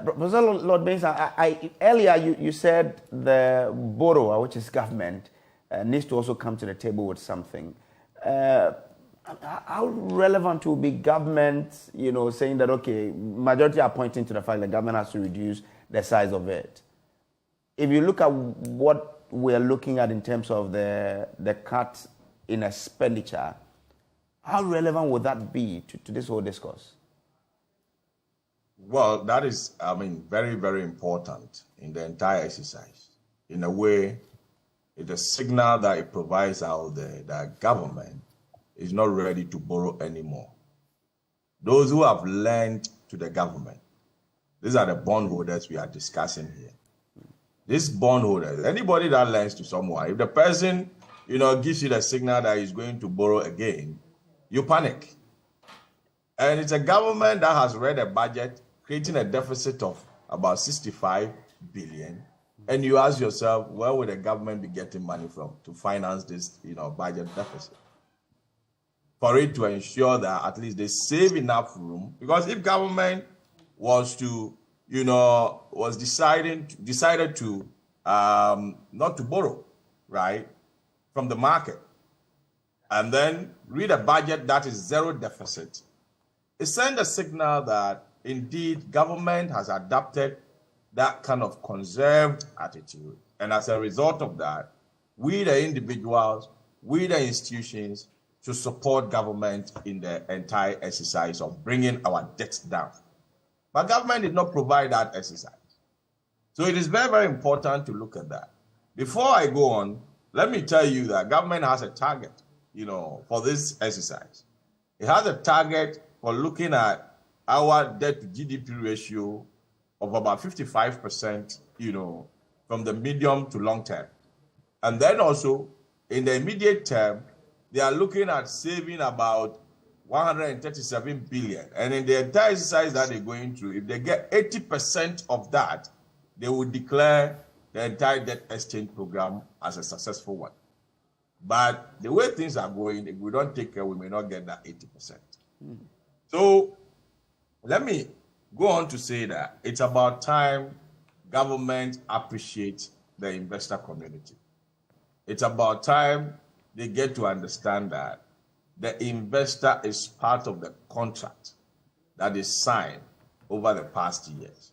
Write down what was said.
Professor Lord Mensah, earlier you said the borrower, which is government, needs to also come to the table with something. How relevant will be government, saying that, okay, majority are pointing to the fact that government has to reduce the size of it. If you look at what we're looking at in terms of the cut in expenditure, how relevant would that be to this whole discourse? Well, that is, very, very important in the entire exercise. In a way, it's a signal that it provides out there that government is not ready to borrow anymore. Those who have lent to the government, these are the bondholders we are discussing here. These bondholders, anybody that lends to someone, if the person, gives you the signal that he's going to borrow again, you panic. And it's a government that has read a budget, creating a deficit of about 65 billion. And you ask yourself, where would the government be getting money from to finance this, budget deficit? For it to ensure that at least they save enough room. Because if government was to, decided to not to borrow, right, from the market, and then read a budget that is zero deficit, it sends a signal that indeed government has adopted that kind of conserved attitude. And as a result of that, we the individuals, we the institutions, to support government in the entire exercise of bringing our debts down. But government did not provide that exercise. So it is very, very important to look at that. Before I go on, let me tell you that government has a target, for this exercise. It has a target for looking at our debt to GDP ratio of about 55%, from the medium to long term. And then also, in the immediate term, they are looking at saving about 137 billion. And in the entire exercise that they're going through, if they get 80% of that, they will declare the entire debt exchange program as a successful one. But the way things are going, if we don't take care, we may not get that 80%. So let me go on to say that it's about time government appreciates the investor community. It's about time they get to understand that the investor is part of the contract that is signed over the past years.